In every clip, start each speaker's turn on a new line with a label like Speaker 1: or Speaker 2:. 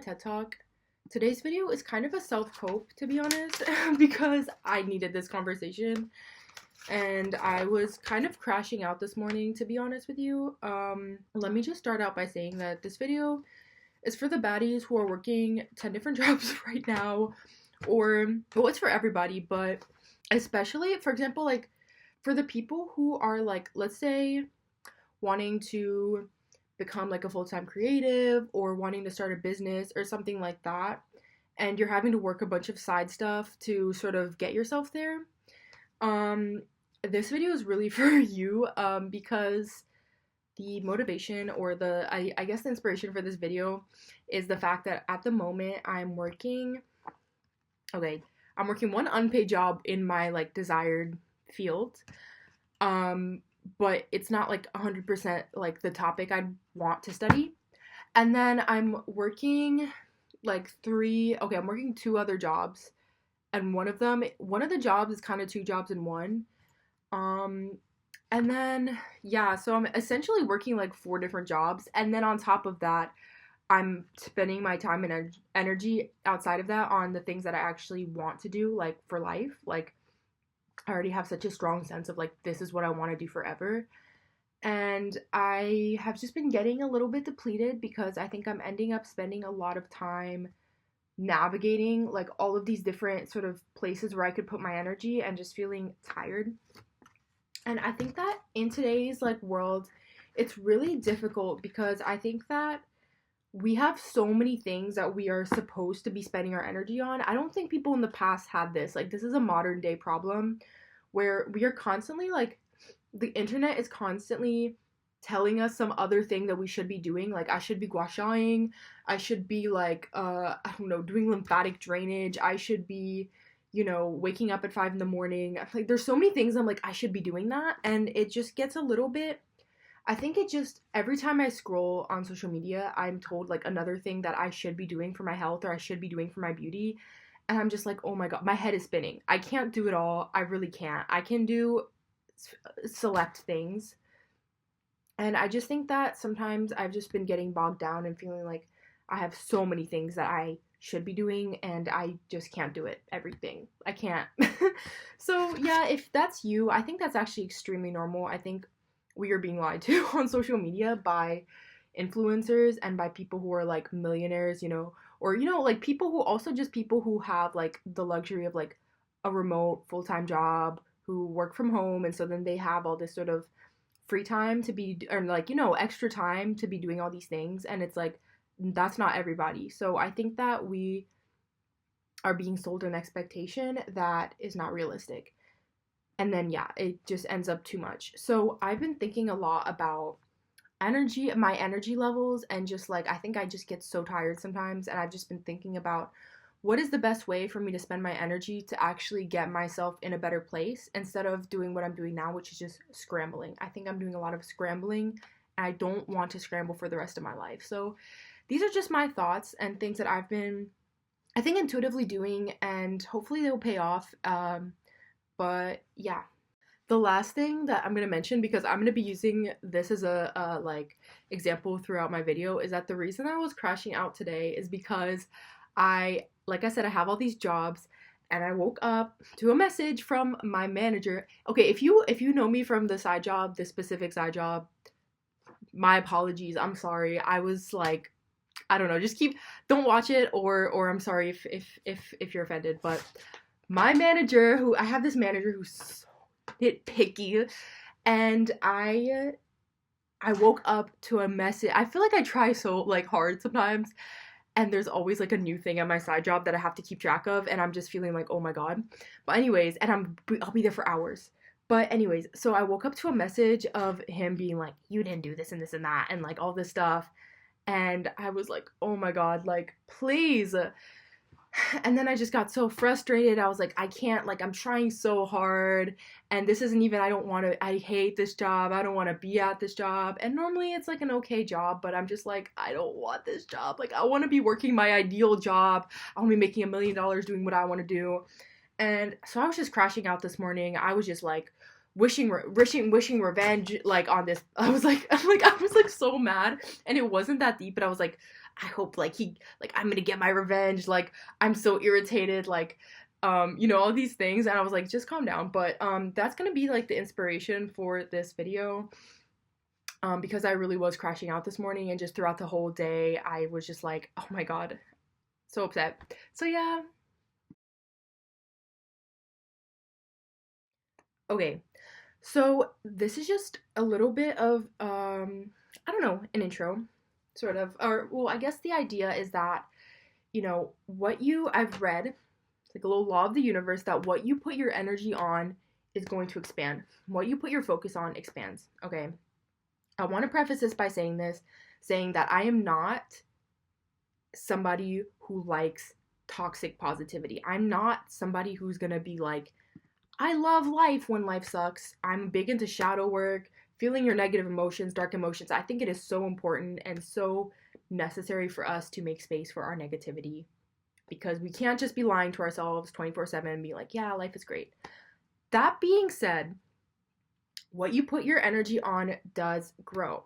Speaker 1: TED Talk. Today's video is kind of a self-cope, to be honest, because I needed this conversation and I was kind of crashing out this morning, to be honest with you. Let me just start out by saying that this video is for the baddies who are working 10 different jobs right now, or, well, it's for everybody, but especially, for example, like, for the people who are, like, let's say, wanting to become like a full-time creative or wanting to start a business or something like that, and you're having to work a bunch of side stuff to sort of get yourself there. This video is really for you, because the motivation or I guess the inspiration for this video is the fact that at the moment I'm working one unpaid job in my like desired field, but it's not like 100% like the topic I'd want to study. And then I'm working I'm working two other jobs, and one of the jobs is kind of two jobs in one. And then, yeah, so I'm essentially working like four different jobs, and then on top of that, I'm spending my time and energy outside of that on the things that I actually want to do, like, for life. Like, I already have such a strong sense of, like, this is what I want to do forever. And I have just been getting a little bit depleted because I think I'm ending up spending a lot of time navigating, like, all of these different sort of places where I could put my energy and just feeling tired. And I think that in today's, like, world, it's really difficult because I think that we have so many things that we are supposed to be spending our energy on. I don't think people in the past had this. Like, this is a modern day problem where we are constantly, like, the internet is constantly telling us some other thing that we should be doing. Like, I should be gua shaing. I should be, like, I don't know, doing lymphatic drainage. I should be, waking up at 5 in the morning. Like, there's so many things I'm like, I should be doing that. And it just gets a little bit, I think it just, every time I scroll on social media, I'm told, like, another thing that I should be doing for my health or I should be doing for my beauty. And I'm just like, oh my God, my head is spinning. I can't do it all. I really can't. I can do select things. And I just think that sometimes I've just been getting bogged down and feeling like I have so many things that I should be doing and I just can't do it. Everything. I can't. So yeah, if that's you, I think that's actually extremely normal. I think we are being lied to on social media by influencers and by people who are like millionaires, or like people who have like the luxury of like a remote full-time job, who work from home, and so then they have all this sort of free time to be, or like, extra time to be doing all these things, and it's like, that's not everybody. So I think that we are being sold an expectation that is not realistic. And then, yeah, it just ends up too much. So I've been thinking a lot about my energy levels, and just like, I think I just get so tired sometimes, and I've just been thinking about what is the best way for me to spend my energy to actually get myself in a better place instead of doing what I'm doing now, which is just scrambling. I think I'm doing a lot of scrambling, and I don't want to scramble for the rest of my life. So these are just my thoughts and things that I've been, I think, intuitively doing, and hopefully they will pay off. But yeah, the last thing that I'm going to mention, because I'm going to be using this as a like example throughout my video, is that the reason I was crashing out today is because like I said, I have all these jobs, and I woke up to a message from my manager. Okay, if you know me from the side job, this specific side job, my apologies. I'm sorry. I was like, I don't know, don't watch it, or I'm sorry if you're offended. But my manager, I have this manager who's so nitpicky, and I woke up to a message. I feel like I try so like hard sometimes, and there's always like a new thing at my side job that I have to keep track of, and I'm just feeling like, oh my God. But anyways, and I'll be there for hours. But anyways, so I woke up to a message of him being like, you didn't do this and this and that, and like all this stuff. And I was like, oh my God, like, please. And then I just got so frustrated. I was like, I can't, like, I'm trying so hard, and this isn't even, I hate this job. I don't want to be at this job. And normally it's like an okay job, but I'm just like, I don't want this job. Like, I want to be working my ideal job. I want to be making $1 million doing what I want to do. And so I was just crashing out this morning. I was just like, wishing revenge, like, on this. I was like so mad, and it wasn't that deep, but I was like, I hope like I'm gonna get my revenge, like I'm so irritated, like all these things. And I was like, just calm down. But that's gonna be like the inspiration for this video. Because I really was crashing out this morning, and just throughout the whole day I was just like, oh my god, so upset. So yeah. Okay, so this is just a little bit of I don't know, an intro, sort of. Or well, I guess the idea is that, what I've read, it's like a little law of the universe, that what you put your energy on is going to expand. What you put your focus on expands. Okay. I want to preface this by saying that I am not somebody who likes toxic positivity. I'm not somebody who's going to be like, I love life when life sucks. I'm big into shadow work, feeling your negative emotions, dark emotions. I think it is so important and so necessary for us to make space for our negativity, because we can't just be lying to ourselves 24/7 and be like, yeah, life is great. That being said, what you put your energy on does grow.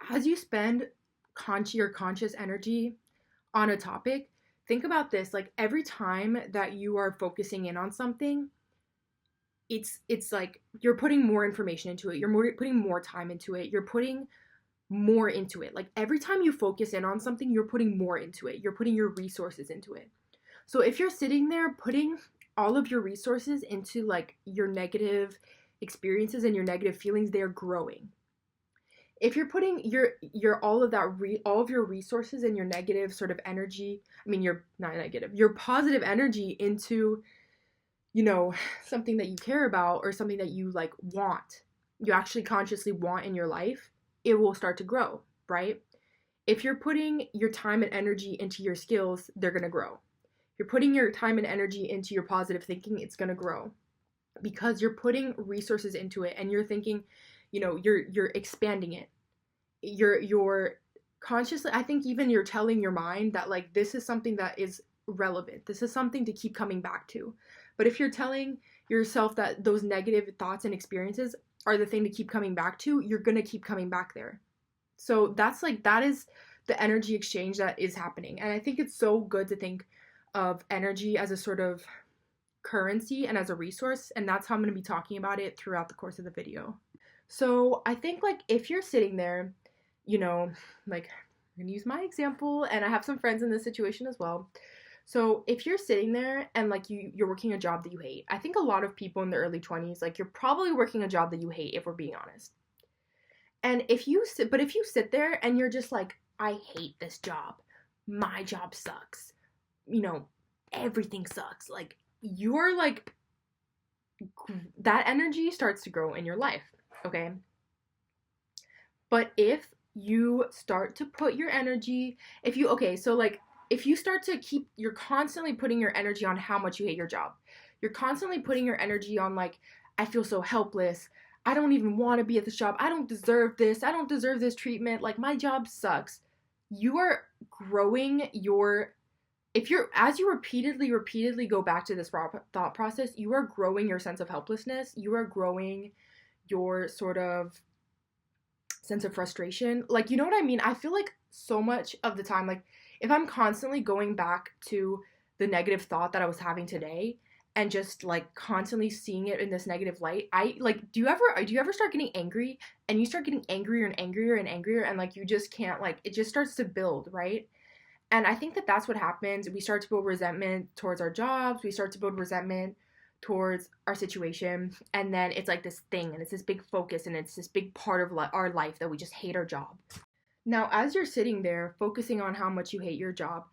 Speaker 1: As you spend your conscious energy on a topic, think about this. Like every time that you are focusing in on something, it's like you're putting more information into it. You're putting more time into it. You're putting more into it. Like every time you focus in on something, you're putting more into it. You're putting your resources into it. So if you're sitting there putting all of your resources into like your negative experiences and your negative feelings, they're growing. If you're putting your all of your resources and your negative sort of energy, I mean, you're not negative, your positive energy into, something that you care about or something that you like want, you actually consciously want in your life, it will start to grow, right? If you're putting your time and energy into your skills, they're going to grow. If you're putting your time and energy into your positive thinking, it's going to grow, because you're putting resources into it and you're thinking, you're expanding it. You're consciously, I think even you're telling your mind that like this is something that is relevant. This is something to keep coming back to. But if you're telling yourself that those negative thoughts and experiences are the thing to keep coming back to, you're going to keep coming back there. So that is the energy exchange that is happening. And I think it's so good to think of energy as a sort of currency and as a resource, and that's how I'm going to be talking about it throughout the course of the video. So I think like if you're sitting there, like I'm going to use my example, and I have some friends in this situation as well. So if you're sitting there and like you're working a job that you hate, I think a lot of people in the early 20s, like you're probably working a job that you hate, if we're being honest. And if you sit there and you're just like, I hate this job, my job sucks, everything sucks, like you're like, that energy starts to grow in your life, okay? But if you start to put your energy, if you start to you're constantly putting your energy on how much you hate your job. You're constantly putting your energy on like, I feel so helpless. I don't even want to be at this job. I don't deserve this. I don't deserve this treatment. Like my job sucks. You are growing as you repeatedly go back to this thought process, you are growing your sense of helplessness. You are growing your sort of sense of frustration. Like, you know what I mean? I feel like so much of the time, like if I'm constantly going back to the negative thought that I was having today and just like constantly seeing it in this negative light, do you ever start getting angry, and you start getting angrier and angrier and angrier, and like you just can't, like it just starts to build, right? And I think that that's what happens. We start to build resentment towards our jobs. We start to build resentment towards our situation. And then it's like this thing, and it's this big focus, and it's this big part of our life that we just hate our job. Now, as you're sitting there focusing on how much you hate your job,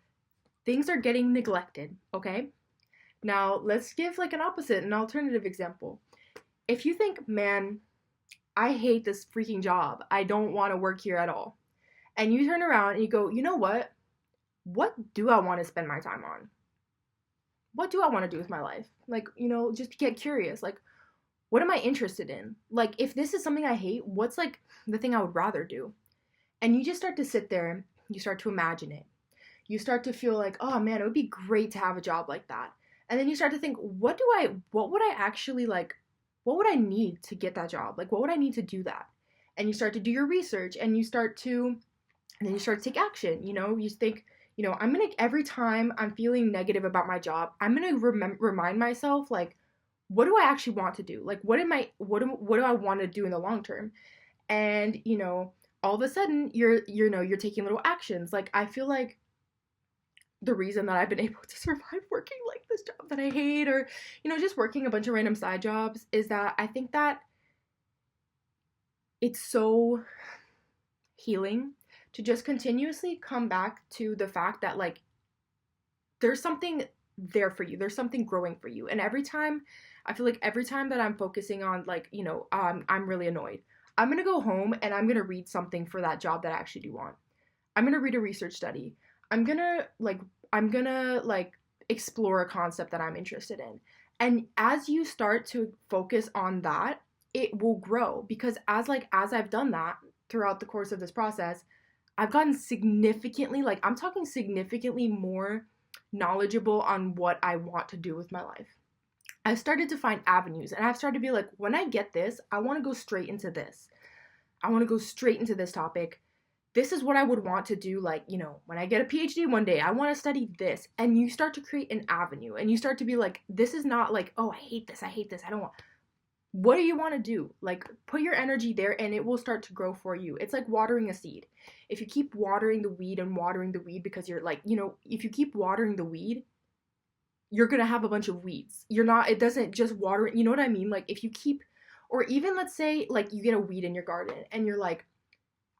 Speaker 1: things are getting neglected, okay? Now, let's give like an alternative example. If you think, man, I hate this freaking job, I don't want to work here at all, and you turn around and you go, you know what? What do I want to spend my time on? What do I want to do with my life? Like, just get curious. Like, what am I interested in? Like, if this is something I hate, what's like the thing I would rather do? And you just start to sit there, you start to imagine it. You start to feel like, oh man, it would be great to have a job like that. And then you start to think, what would I actually like, what would I need to get that job? Like, what would I need to do that? And you start to do your research, and you start to And then you start to take action. You think, I'm gonna, every time I'm feeling negative about my job, I'm gonna remind myself, like, what do I actually want to do? Like, what do I want to do in the long term? And all of a sudden you're taking little actions. Like, I feel like the reason that I've been able to survive working like this job that I hate, or just working a bunch of random side jobs, is that I think that it's so healing to just continuously come back to the fact that, like, there's something there for you. There's something growing for you. And I feel like every time that I'm focusing on, like, I'm really annoyed, I'm going to go home and I'm going to read something for that job that I actually do want. I'm going to read a research study. I'm going to explore a concept that I'm interested in. And as you start to focus on that, it will grow, because as I've done that throughout the course of this process, I've gotten significantly, like, I'm talking significantly more knowledgeable on what I want to do with my life. I've started to find avenues, and I've started to be like, when I get this, I want to go straight into this. I want to go straight into this topic. This is what I would want to do. Like, when I get a PhD one day, I want to study this. And you start to create an avenue, and you start to be like, this is not like, oh, I hate this, I don't want. What do you want to do? Like, put your energy there and it will start to grow for you. It's like watering a seed. If you keep watering the weed and watering the weed because you're like, if you keep watering the weed, you're going to have a bunch of weeds. It doesn't just water, you know what I mean? Like, if you keep, or even let's say, like, you get a weed in your garden and you're like,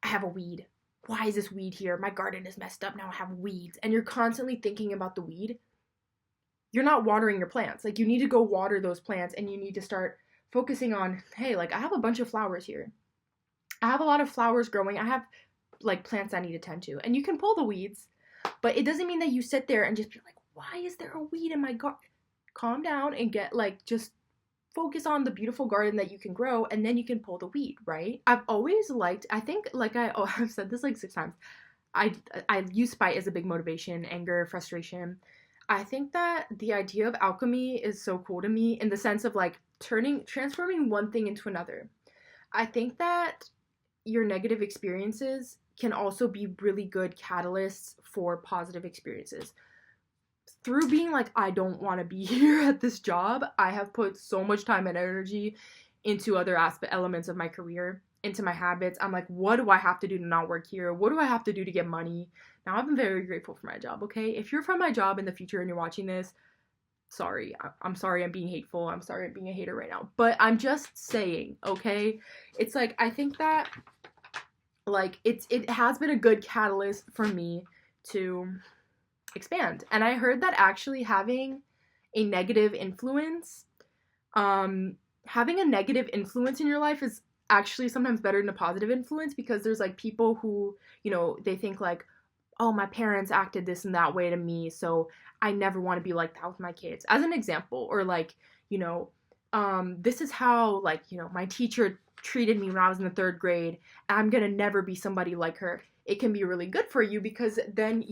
Speaker 1: I have a weed. Why is this weed here? My garden is messed up. Now I have weeds. And you're constantly thinking about the weed. You're not watering your plants. Like, you need to go water those plants, and you need to start focusing on, hey, like, I have a bunch of flowers here. I have a lot of flowers growing. I have, like, plants I need to tend to. And you can pull the weeds, but it doesn't mean that you sit there and just be like, why is there a weed in my garden? Calm down and just focus on the beautiful garden that you can grow, and then you can pull the weed, right? I've always liked, I think, like, I've said this like 6 times. I use spite as a big motivation, anger, frustration. I think that the idea of alchemy is so cool to me, in the sense of, like, transforming one thing into another. I think that your negative experiences can also be really good catalysts for positive experiences. Through being like, I don't want to be here at this job, I have put so much time and energy into other elements of my career, into my habits. I'm like, what do I have to do to not work here? What do I have to do to get money? Now, I've been very grateful for my job, okay? If you're from my job in the future and you're watching this, sorry. I'm sorry I'm being hateful. I'm sorry I'm being a hater right now. But I'm just saying, okay? It's like, I think that, like, it has been a good catalyst for me to expand. And I heard that actually having a negative influence, having a negative influence in your life is actually sometimes better than a positive influence, because there's, like, people who, they think, like, oh, my parents acted this and that way to me, so I never want to be like that with my kids, as an example. Or, like, this is how, like, my teacher treated me when I was in the 3rd grade, and I'm gonna never be somebody like her. It can be really good for you, because then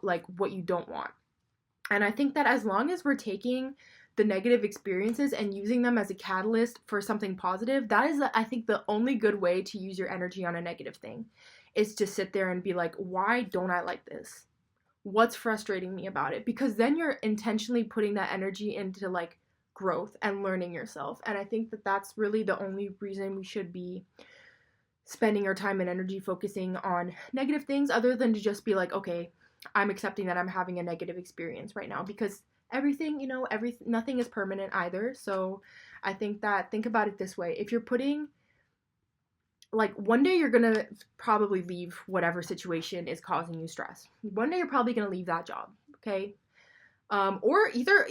Speaker 1: like, what you don't want. And I think that as long as we're taking the negative experiences and using them as a catalyst for something positive, that is, I think, the only good way to use your energy on a negative thing, is to sit there and be like, why don't I like this? What's frustrating me about it? Because then you're intentionally putting that energy into, like, growth and learning yourself. And I think that that's really the only reason we should be spending our time and energy focusing on negative things, other than to just be like, okay, I'm accepting that I'm having a negative experience right now, because everything, nothing is permanent either. So I think about it this way. If you're putting, like, one day you're gonna probably leave whatever situation is causing you stress. One day you're probably gonna leave that job, okay? Or either,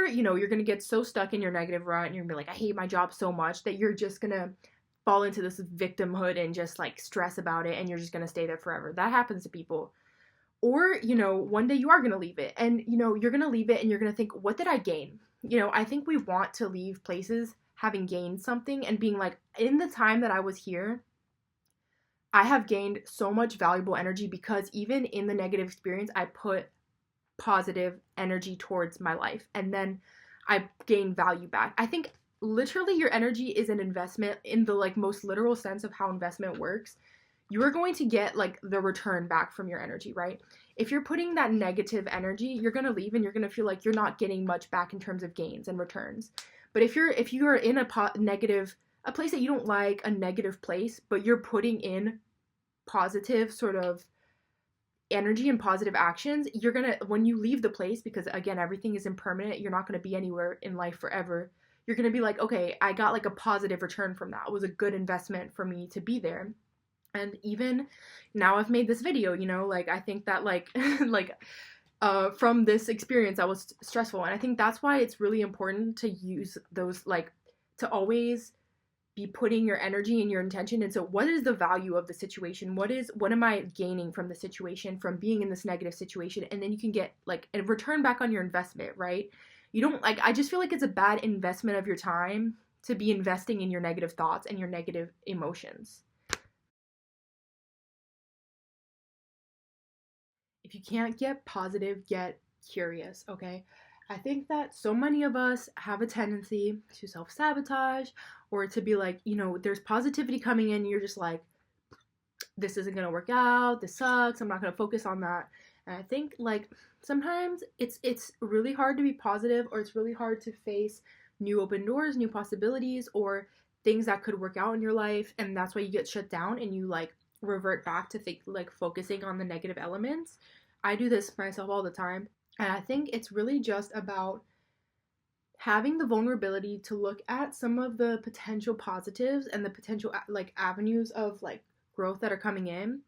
Speaker 1: you're gonna get so stuck in your negative rut and you're gonna be like, I hate my job so much, that you're just gonna fall into this victimhood and just, like, stress about it, and you're just gonna stay there forever. That happens to people. Or, one day you are gonna leave it, and, you're gonna leave it and you're gonna think, what did I gain? I think we want to leave places having gained something and being like, in the time that I was here, I have gained so much valuable energy, because even in the negative experience, I put positive energy towards my life, and then I gain value back. I think literally your energy is an investment, in the, like, most literal sense of how investment works. you're going to get like the return back from your energy, right? If you're putting that negative energy, you're going to leave and you're going to feel like you're not getting much back in terms of gains and returns. But if you're in a place that you don't like, a negative place, but you're putting in positive sort of energy and positive actions, you're going to, when you leave the place, because again, everything is impermanent, you're not going to be anywhere in life forever. You're going to be like, okay, I got like a positive return from that. It was a good investment for me to be there. And even now I've made this video, like I think that like like from this experience that was stressful, and I think that's why it's really important to use those, like, to always be putting your energy and your intention into what is the value of the situation, what am I gaining from the situation, from being in this negative situation, and then you can get like a return back on your investment, right? You don't, like, I just feel like it's a bad investment of your time to be investing in your negative thoughts and your negative emotions. If you can't get positive, get curious, okay? I think that so many of us have a tendency to self sabotage, or to be like, there's positivity coming in, you're just like, this isn't gonna work out, this sucks, I'm not gonna focus on that. And I think like sometimes it's really hard to be positive, or it's really hard to face new open doors, new possibilities, or things that could work out in your life, and that's why you get shut down and you like revert back to like focusing on the negative elements. I do this myself all the time, and I think it's really just about having the vulnerability to look at some of the potential positives and the potential like avenues of like growth that are coming in,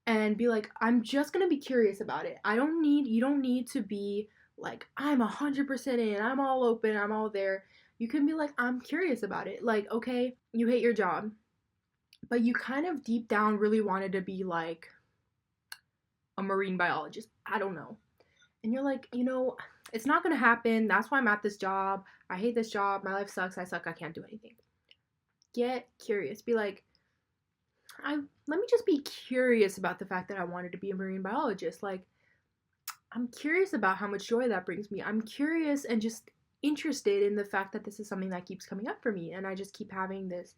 Speaker 1: and be like, I'm just gonna be curious about it. You don't need to be like, I'm 100% in, I'm all open, I'm all there. You can be like, I'm curious about it. Like, okay, you hate your job, but you kind of deep down really wanted to be like a marine biologist. I don't know. And you're like, it's not gonna happen. That's why I'm at this job. I hate this job. My life sucks. I suck. I can't do anything. Get curious. Be like, let me just be curious about the fact that I wanted to be a marine biologist. Like, I'm curious about how much joy that brings me. I'm curious and just interested in the fact that this is something that keeps coming up for me, and I just keep having this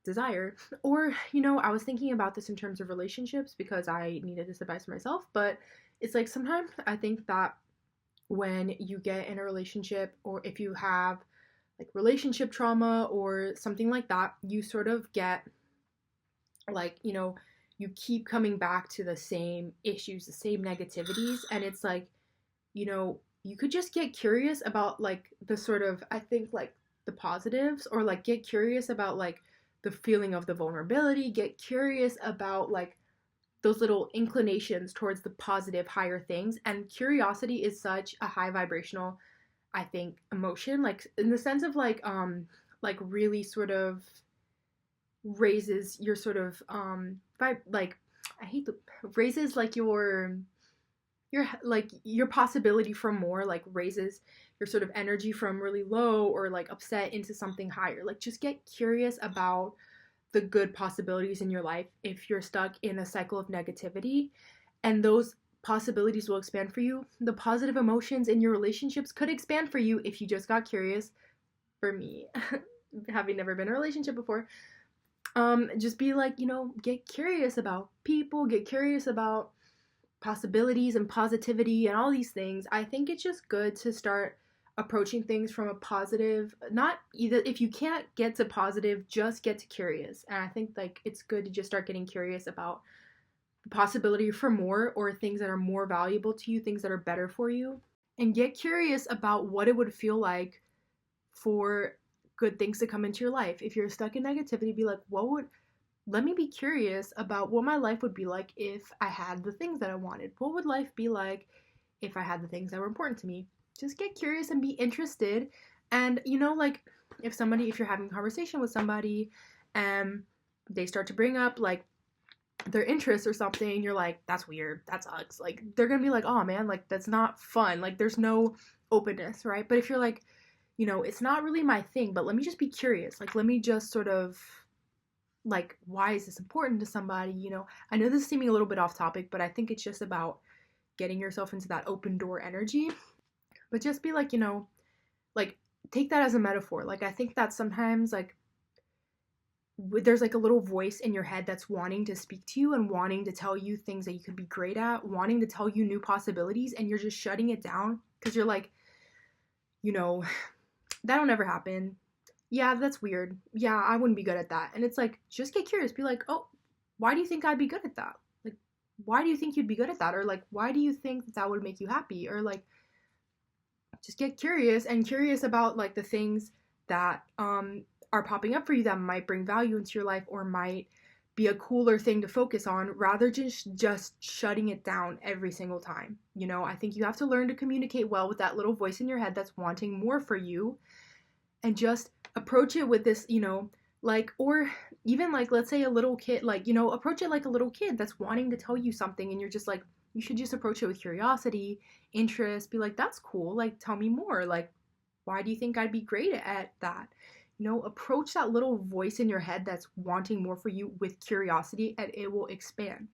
Speaker 1: desire. Or, I was thinking about this in terms of relationships because I needed this advice for myself, but it's like sometimes I think that when you get in a relationship, or if you have like relationship trauma or something like that, you sort of get like, you keep coming back to the same issues, the same negativities, and it's like, you could just get curious about like the sort of, I think, like the positives, or like get curious about like the feeling of the vulnerability, get curious about like those little inclinations towards the positive, higher things. And curiosity is such a high vibrational, I think, emotion, like in the sense of like really sort of raises your sort of like, I hate the raises like your like your possibility for more, like raises your sort of energy from really low or like upset into something higher. Like, just get curious about the good possibilities in your life if you're stuck in a cycle of negativity, and those possibilities will expand for you. The positive emotions in your relationships could expand for you if you just got curious. For me, having never been in a relationship before, just be like, get curious about people, get curious about possibilities and positivity and all these things. I think it's just good to start approaching things from a positive, not either, if you can't get to positive, just get to curious. And I think like it's good to just start getting curious about the possibility for more, or things that are more valuable to you, things that are better for you, and get curious about what it would feel like for good things to come into your life. If you're stuck in negativity, be like, let me be curious about what my life would be like if I had the things that I wanted. What would life be like if I had the things that were important to me? Just get curious and be interested. And, like if you're having a conversation with somebody and they start to bring up like their interests or something, you're like, that's weird, that sucks. Like, they're gonna be like, oh man, like that's not fun. Like, there's no openness, right? But if you're like, it's not really my thing, but let me just be curious. Like, let me just sort of like, why is this important to somebody? I know this is seeming a little bit off topic, but I think it's just about getting yourself into that open door energy. But just be like, like take that as a metaphor. Like, I think that sometimes like there's like a little voice in your head that's wanting to speak to you and wanting to tell you things that you could be great at, wanting to tell you new possibilities, and you're just shutting it down because you're like, you know, that'll never happen. Yeah, that's weird. Yeah, I wouldn't be good at that. And it's like, just get curious. Be like, oh, why do you think I'd be good at that? Like, why do you think you'd be good at that? Or like, why do you think that would make you happy? Or like, just get curious and curious about like the things that are popping up for you that might bring value into your life or might be a cooler thing to focus on rather just shutting it down every single time. You know, I think you have to learn to communicate well with that little voice in your head that's wanting more for you, and just approach it with this, like, or even like, let's say a little kid, like, approach it like a little kid that's wanting to tell you something, and you're just like, you should just approach it with curiosity, interest, be like, that's cool, like, tell me more, like, why do you think I'd be great at that? Approach that little voice in your head that's wanting more for you with curiosity, and it will expand.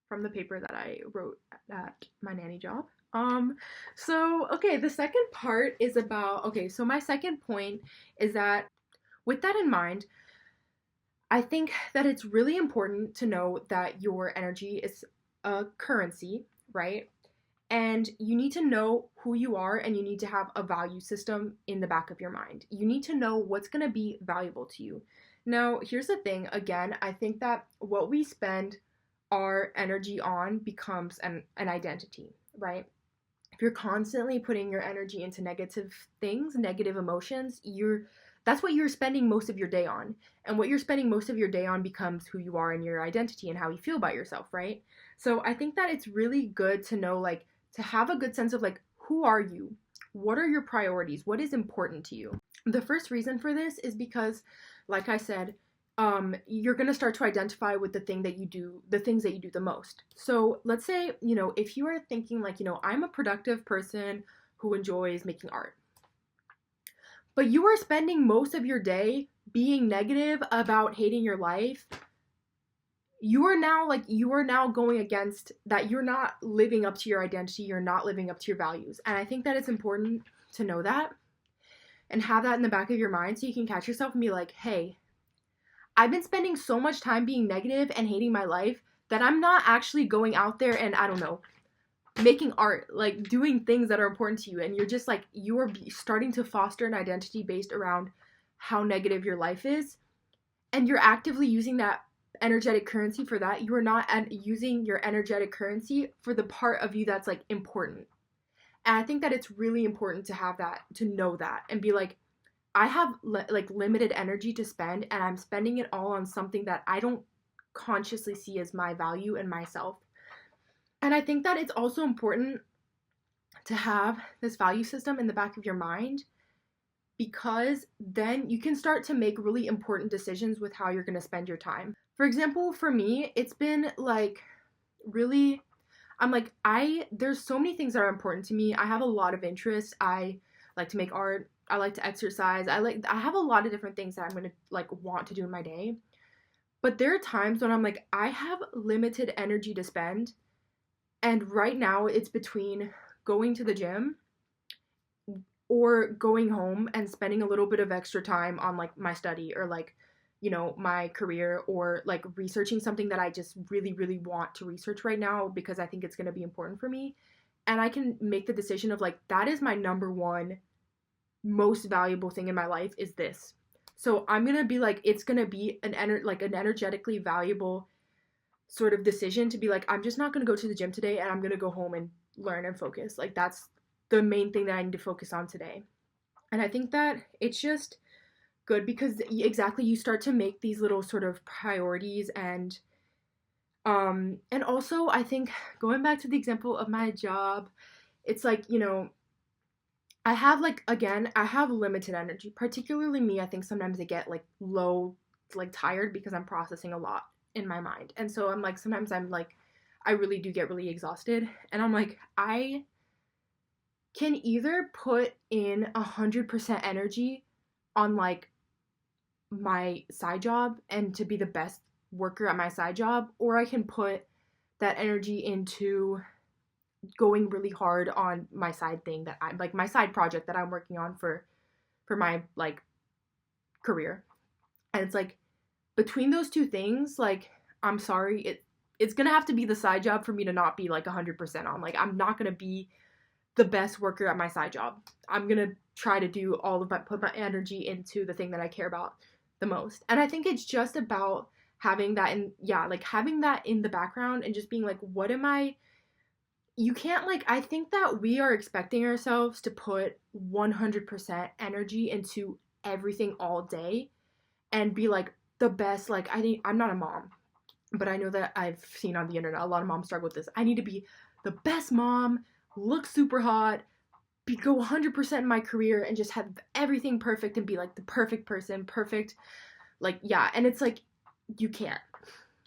Speaker 1: From the paper that I wrote at my nanny job. So okay, the second part is about, okay, so my second point is that with that in mind, I think that it's really important to know that your energy is a currency, right? And you need to know who you are, and you need to have a value system in the back of your mind. You need to know what's going to be valuable to you. Now, here's the thing, again, I think that what we spend our energy on becomes an identity, right? If you're constantly putting your energy into negative things, negative emotions, that's what you're spending most of your day on. And what you're spending most of your day on becomes who you are and your identity and how you feel about yourself, right? So I think that it's really good to know, like, to have a good sense of like, who are you? What are your priorities? What is important to you? The first reason for this is because, like I said, you're going to start to identify with the things that you do the most. So let's say, if you are thinking like, I'm a productive person who enjoys making art, but you are spending most of your day being negative about hating your life, you are now going against that. You're not living up to your identity. You're not living up to your values. And I think that it's important to know that and have that in the back of your mind so you can catch yourself and be like, hey, I've been spending so much time being negative and hating my life that I'm not actually going out there and, I don't know, making art, like doing things that are important to you. And you're just like, you are starting to foster an identity based around how negative your life is. And you're actively using that energetic currency for that. You are not using your energetic currency for the part of you that's like important. And I think that it's really important to have that, to know that, and be like, I have like limited energy to spend, and I'm spending it all on something that I don't consciously see as my value and myself. And I think that it's also important to have this value system in the back of your mind, because then you can start to make really important decisions with how you're going to spend your time. For example, for me, it's been like really, I'm like, there's so many things that are important to me. I have a lot of interests. I like to make art. I like to exercise. I have a lot of different things that I'm going to like want to do in my day. But there are times when I'm like, I have limited energy to spend. And right now it's between going to the gym or going home and spending a little bit of extra time on like my study or like, my career, or like researching something that I just really, really want to research right now because I think it's going to be important for me. And I can make the decision of like, that is my number one most valuable thing in my life is this. So I'm going to be like, it's going to be an energetically valuable sort of decision to be like, I'm just not going to go to the gym today, and I'm going to go home and learn and focus. Like, that's the main thing that I need to focus on today. And I think that it's just good because exactly, you start to make these little sort of priorities. And also I think, going back to the example of my job, it's like, I have limited energy, particularly me. I think sometimes I get like low, like tired because I'm processing a lot in my mind. And so I'm like, sometimes I'm like, I really do get really exhausted. And I'm like, I can either put in 100% energy on like my side job and to be the best worker at my side job, or I can put that energy into going really hard on my side thing that I'm like, my side project that I'm working on for for my like career. And it's like between those two things, like I'm sorry, it's gonna have to be the side job for me to not be like 100% on. Like I'm not gonna be the best worker at my side job. I'm gonna try to do all of my put my energy into the thing that I care about the most. And I think it's just about having that in like having that in the background and just being like, what am I you can't like I think that we are expecting ourselves to put 100% energy into everything all day and be like the best. Like I'm not a mom, but I know that I've seen on the internet a lot of moms struggle with this. I need to be the best mom, look super hot, go 100% in my career and just have everything perfect and be like the perfect person, perfect. Like, yeah. And it's like, you can't.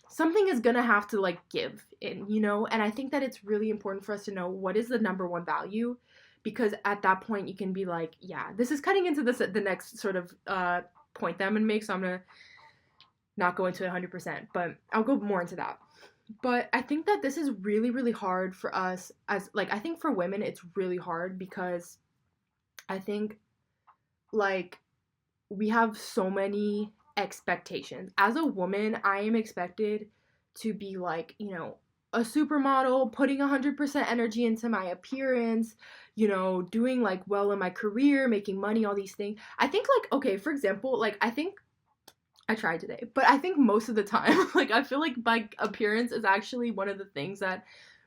Speaker 1: Something is gonna have to like give in, you know? And I think that it's really important for us to know what is the number one value, because at that point you can be like, yeah, this is cutting into the next sort of point that I'm gonna make, so I'm gonna not go into it 100%, but I'll go more into that. But I think that this is really, really hard for us as, like, I think for women it's really hard because I think, like, we have so many expectations. As a woman, I am expected to be, like, you know, a supermodel, putting 100% energy into my appearance, you know, doing, like, well in my career, making money, all these things. I think, like, okay, for example, like, I tried today, but I think most of the time, like, I feel like my appearance is actually one of the things that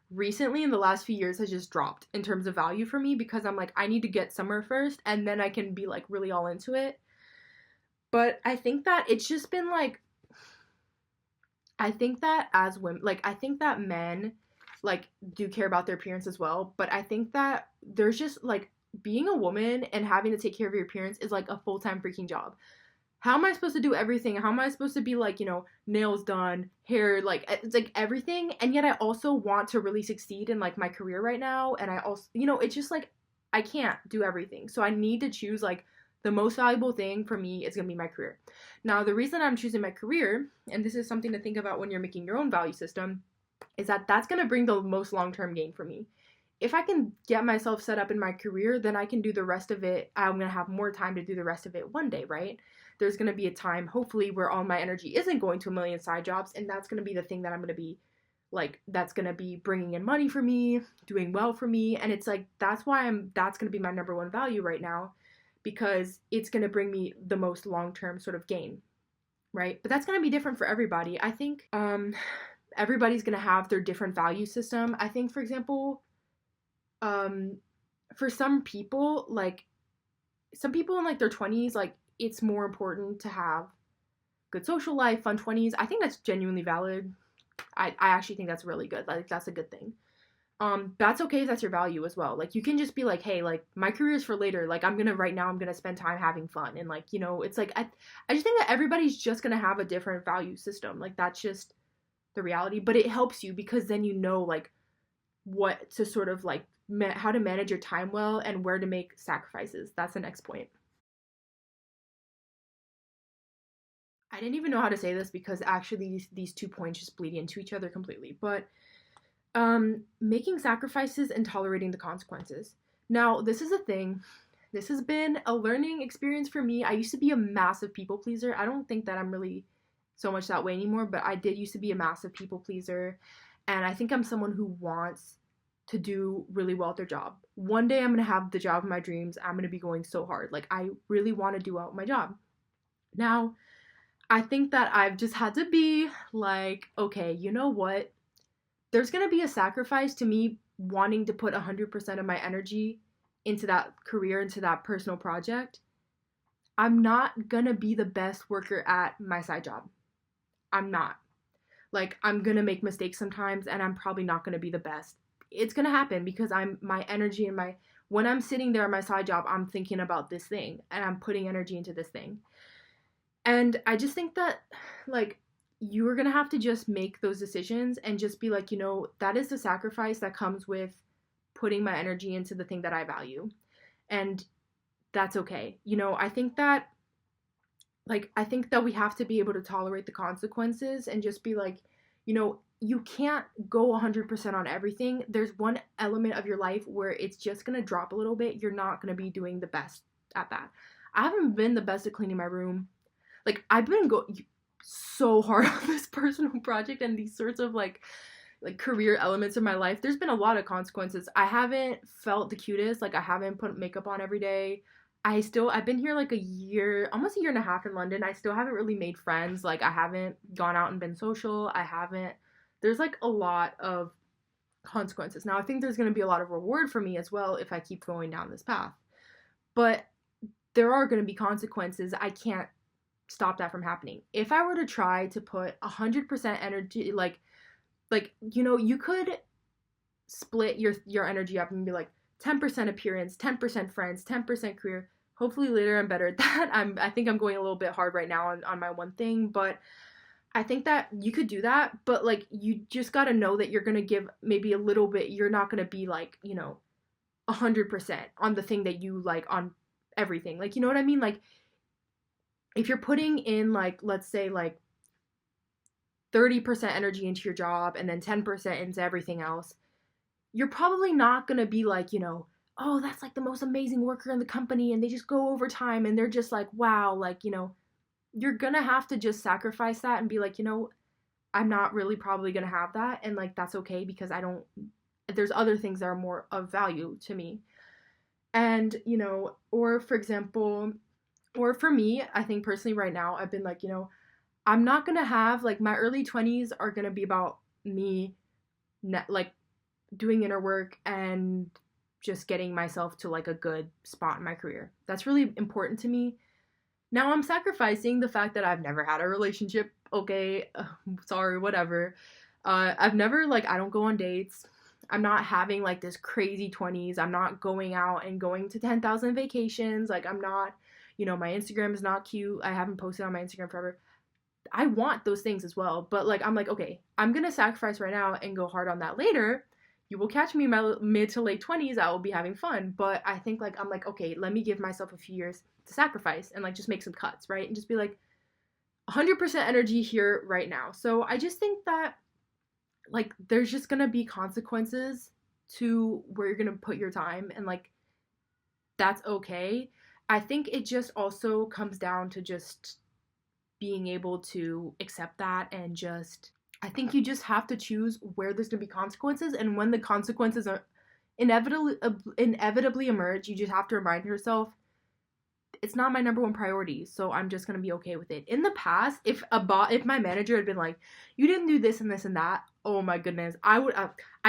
Speaker 1: recently in the last few years has just dropped in terms of value for me, because I'm like, I need to get somewhere first and then I can be like really all into it. But I think that it's just been like, I think that as women, like, I think that men, like, do care about their appearance as well, but I think that there's just, like, being a woman and having to take care of your appearance is like a full-time freaking job. How am I supposed to do everything? How am I supposed to be like, you know, nails done, hair, like, it's like everything. And yet I also want to really succeed in like my career right now. And I also, you know, it's just like, I can't do everything. So I need to choose like the most valuable thing for me is going to be my career. Now, the reason I'm choosing my career, and this is something to think about when you're making your own value system, is that that's going to bring the most long-term gain for me. If I can get myself set up in my career, then I can do the rest of it. I'm going to have more time to do the rest of it one day, right? There's going to be a time, hopefully, where all my energy isn't going to a million side jobs, and that's going to be the thing that I'm going to be, like, that's going to be bringing in money for me, doing well for me, and it's like, that's going to be my number one value right now, because it's going to bring me the most long-term sort of gain, right? But that's going to be different for everybody. I think everybody's going to have their different value system. I think, for example, for some people, like, some people in, like, their 20s, like, it's more important to have good social life, fun 20s. I think that's genuinely valid. I actually think that's really good. Like, that's a good thing. That's okay if that's your value as well. Like, you can just be like, hey, like, my career is for later. Like, I'm gonna spend time having fun. And, like, you know, it's like, I just think that everybody's just gonna have a different value system. Like, that's just the reality. But it helps you because then you know, like, what to sort of, like, how to manage your time well and where to make sacrifices. That's the next point. I didn't even know how to say this because actually these 2 points just bleed into each other completely. But making sacrifices and tolerating the consequences. Now, this is a thing. This has been a learning experience for me. I used to be a massive people pleaser. I don't think that I'm really so much that way anymore, but I did used to be a massive people pleaser. And I think I'm someone who wants to do really well at their job. One day I'm going to have the job of my dreams. I'm going to be going so hard. Like, I really want to do well at my job. Now, I think that I've just had to be like, okay, you know what? There's going to be a sacrifice to me wanting to put 100% of my energy into that career, into that personal project. I'm not going to be the best worker at my side job. I'm not. Like, I'm going to make mistakes sometimes and I'm probably not going to be the best. It's going to happen because my energy and when I'm sitting there at my side job, I'm thinking about this thing and I'm putting energy into this thing. And I just think that, like, you are going to have to just make those decisions and just be like, you know, that is the sacrifice that comes with putting my energy into the thing that I value. And that's okay. You know, I think that we have to be able to tolerate the consequences and just be like, you know, you can't go 100% on everything. There's one element of your life where it's just going to drop a little bit. You're not going to be doing the best at that. I haven't been the best at cleaning my room. Like, I've been so hard on this personal project and these sorts of like career elements of my life. There's been a lot of consequences. I haven't felt the cutest. Like, I haven't put makeup on every day. I've been here like a year, almost a year and a half in London. I still haven't really made friends. Like, I haven't gone out and been social. There's like a lot of consequences. Now, I think there's going to be a lot of reward for me as well if I keep going down this path. But there are going to be consequences. I can't stop that from happening. If I were to try to put 100% energy, you could split your energy up and be like 10% appearance, 10% friends, 10% career. Hopefully later I'm better at that. I think I'm going a little bit hard right now on my one thing, but I think that you could do that, but like you just got to know that you're going to give maybe a little bit. You're not going to be like, 100% on the thing that you like on everything. Like, you know what I mean? Like, if you're putting in like, let's say like 30% energy into your job and then 10% into everything else, you're probably not going to be like, oh, that's like the most amazing worker in the company and they just go overtime and they're just like, wow, like, you're going to have to just sacrifice that and be like, I'm not really probably going to have that. And like, that's okay because there's other things that are more of value to me. And, or for example, or for me, I think personally right now, I've been like, I'm not going to have like my early 20s are going to be about me like doing inner work and just getting myself to like a good spot in my career. That's really important to me. Now I'm sacrificing the fact that I've never had a relationship. Okay, sorry, whatever. I've never I don't go on dates. I'm not having like this crazy 20s. I'm not going out and going to 10,000 vacations. Like I'm not, my Instagram is not cute. I haven't posted on my Instagram forever. I want those things as well. But like, I'm like, okay, I'm going to sacrifice right now and go hard on that later. You will catch me in my mid to late 20s. I will be having fun. But I think I'm like, okay, let me give myself a few years to sacrifice and like just make some cuts, right? And just be like 100% energy here right now. So I just think that like there's just going to be consequences to where you're going to put your time and like that's okay. I think it just also comes down to just being able to accept that and just I think you just have to choose where there's going to be consequences and when the consequences are inevitably emerge, you just have to remind yourself it's not my number one priority, so I'm just going to be okay with it. In the past, if my manager had been like, you didn't do this and this and that, oh my goodness, I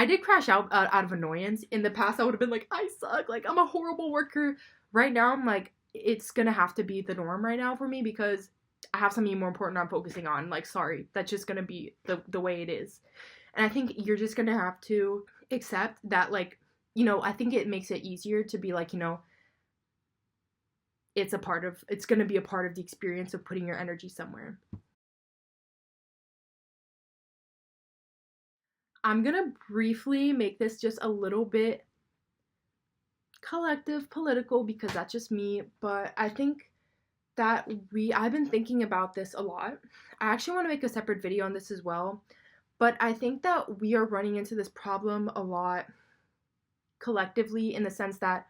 Speaker 1: did crash out of annoyance. In the past, I would have been like, I suck, like I'm a horrible worker. Right now, I'm like, it's going to have to be the norm right now for me because I have something more important I'm focusing on. Like, sorry, that's just going to be the way it is. And I think you're just going to have to accept that, like, I think it makes it easier to be like, it's going to be a part of the experience of putting your energy somewhere. I'm going to briefly make this just a little bit collective political because that's just me, but I think that I've been thinking about this a lot. I actually want to make a separate video on this as well, but I think that we are running into this problem a lot collectively in the sense that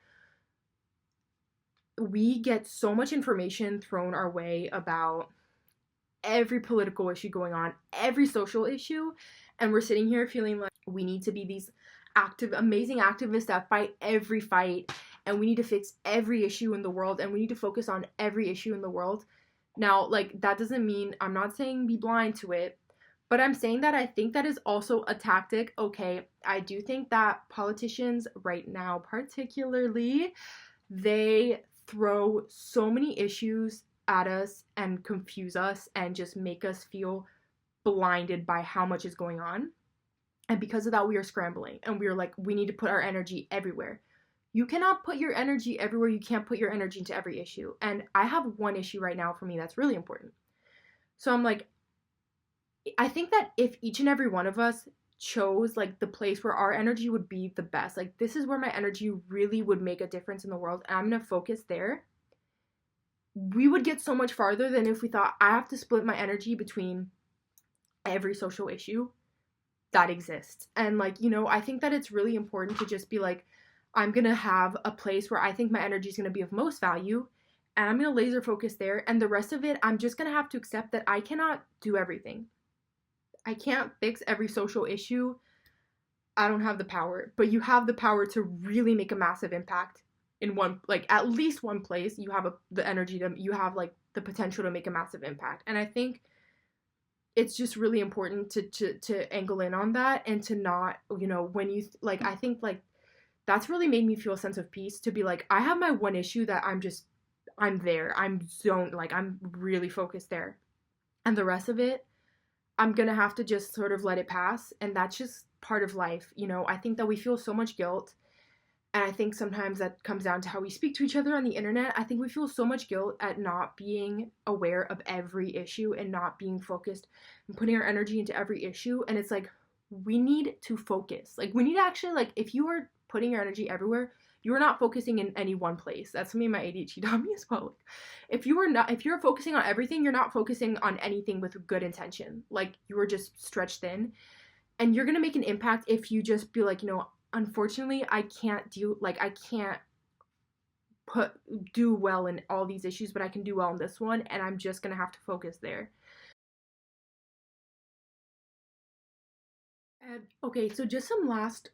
Speaker 1: we get so much information thrown our way about every political issue going on, every social issue, and we're sitting here feeling like we need to be these amazing activists that fight every fight, and we need to fix every issue in the world, and we need to focus on every issue in the world. Now, like, that doesn't mean, I'm not saying be blind to it, but I'm saying that I think that is also a tactic. Okay, I do think that politicians right now, particularly, they throw so many issues at us and confuse us and just make us feel blinded by how much is going on. And because of that, we are scrambling and we're like, we need to put our energy everywhere. You cannot put your energy everywhere. You can't put your energy into every issue. And I have one issue right now for me that's really important. So I'm like, I think that if each and every one of us chose like the place where our energy would be the best, like this is where my energy really would make a difference in the world, and I'm gonna focus there, we would get so much farther than if we thought I have to split my energy between every social issue that exists. And like, I think that it's really important to just be like, I'm gonna have a place where I think my energy is gonna be of most value, and I'm going to laser focus there, and the rest of it I'm just going to have to accept that I cannot do everything. I can't fix every social issue. I don't have the power, but you have the power to really make a massive impact in one, like at least one place. You have the energy to, you have like the potential to make a massive impact. And I think it's just really important to angle in on that, and to not, when you like, I think like that's really made me feel a sense of peace, to be like, I have my one issue that I'm there. I'm zoned, like I'm really focused there. And the rest of it, I'm gonna have to just sort of let it pass. And that's just part of life. I think that we feel so much guilt. And I think sometimes that comes down to how we speak to each other on the internet. I think we feel so much guilt at not being aware of every issue and not being focused and putting our energy into every issue. And it's like, we need to focus. Like, we need to actually, like, if you are putting your energy everywhere, you are not focusing in any one place. That's something my ADHD taught me as well. Like, if you're focusing on everything, you're not focusing on anything with good intention. Like, you are just stretched thin. And you're gonna make an impact if you just be like, unfortunately, I can't do well in all these issues, but I can do well in this one, and I'm just gonna have to focus there. And okay, so just some last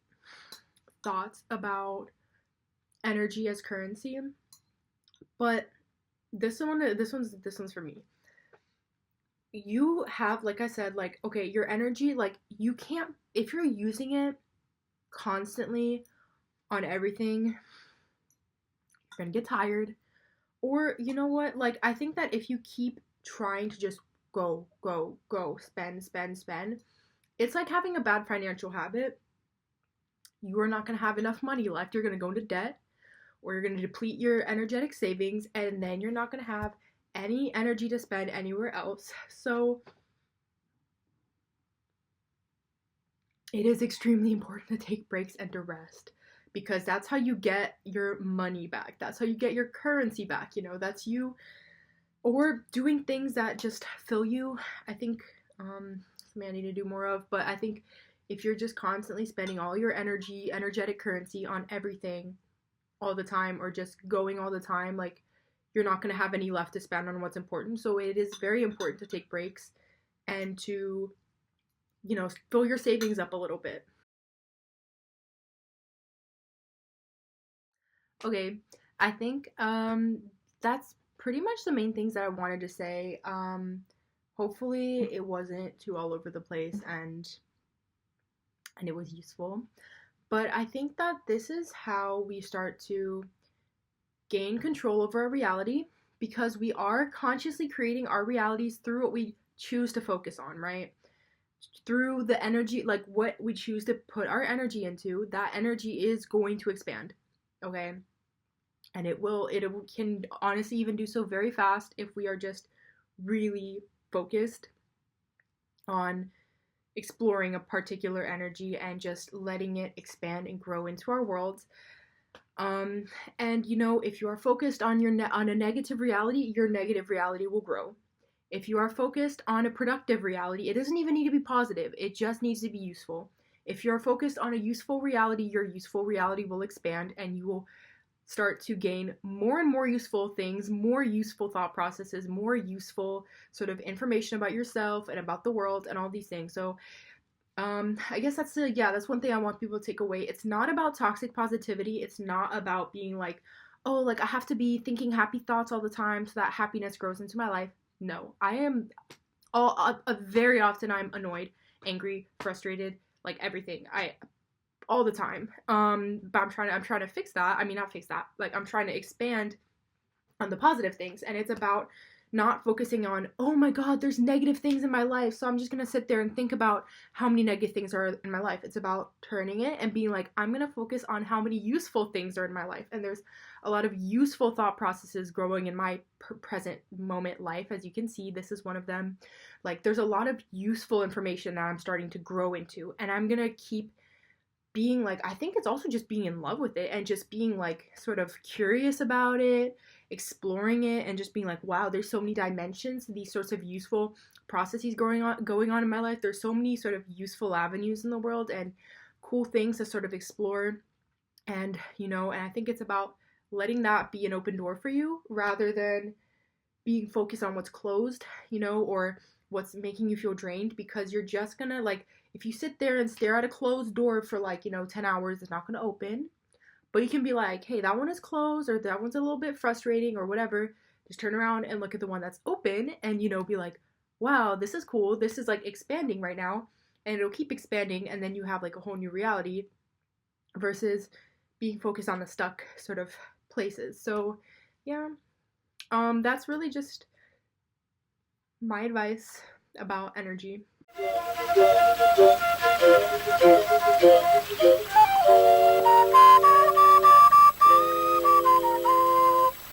Speaker 1: thoughts about energy as currency. But this one's for me. You have, like I said, like, okay, your energy, like, you can't, if you're using it constantly on everything, you're gonna get tired. Or, you know what, like, I think that if you keep trying to just go, go, go, spend, spend, spend, it's like having a bad financial habit. You are not gonna have enough money left. You're gonna go into debt, or you're gonna deplete your energetic savings, and then you're not gonna have any energy to spend anywhere else. So it is extremely important to take breaks and to rest, because that's how you get your money back. That's how you get your currency back. That's you, or doing things that just fill you. I think something I need to do more of, but I think if you're just constantly spending all your energy, energetic currency on everything all the time, or just going all the time, like, you're not going to have any left to spend on what's important. So it is very important to take breaks and to, fill your savings up a little bit. Okay, I think that's pretty much the main things that I wanted to say. Hopefully it wasn't too all over the place, and it was useful. But I think that this is how we start to gain control over our reality, because we are consciously creating our realities through what we choose to focus on, right? Through the energy, like what we choose to put our energy into, that energy is going to expand. Okay? And it can honestly even do so very fast if we are just really focused on exploring a particular energy and just letting it expand and grow into our worlds. And if you are focused on on a negative reality, your negative reality will grow. If you are focused on a productive reality, it doesn't even need to be positive. It just needs to be useful. If you're focused on a useful reality, your useful reality will expand, and you will start to gain more and more useful things, more useful thought processes, more useful sort of information about yourself and about the world and all these things. So I guess that's one thing I want people to take away. It's not about toxic positivity. It's not about being like, oh, like I have to be thinking happy thoughts all the time so that happiness grows into my life. No, I am very often I'm annoyed, angry, frustrated, like everything. All the time. But I'm trying to fix that. I mean, not fix that. Like, I'm trying to expand on the positive things, and it's about not focusing on, oh my god, there's negative things in my life, so I'm just gonna sit there and think about how many negative things are in my life. It's about turning it and being like, I'm gonna focus on how many useful things are in my life. And there's a lot of useful thought processes growing in my present moment life. As you can see, this is one of them. Like, there's a lot of useful information that I'm starting to grow into, and I'm gonna keep being like, I think it's also just being in love with it, and just being like sort of curious about it, exploring it, and just being like, wow, there's so many dimensions to these sorts of useful processes going on in my life. There's so many sort of useful avenues in the world and cool things to sort of explore. And and I think it's about letting that be an open door for you rather than being focused on what's closed, or what's making you feel drained, because you're just gonna, like, if you sit there and stare at a closed door for, like, 10 hours, it's not gonna open. But you can be like, hey, that one is closed, or that one's a little bit frustrating, or whatever. Just turn around and look at the one that's open and, be like, wow, this is cool. This is like expanding right now. And it'll keep expanding. And then you have like a whole new reality versus being focused on the stuck sort of places. So, yeah, that's really just my advice about energy.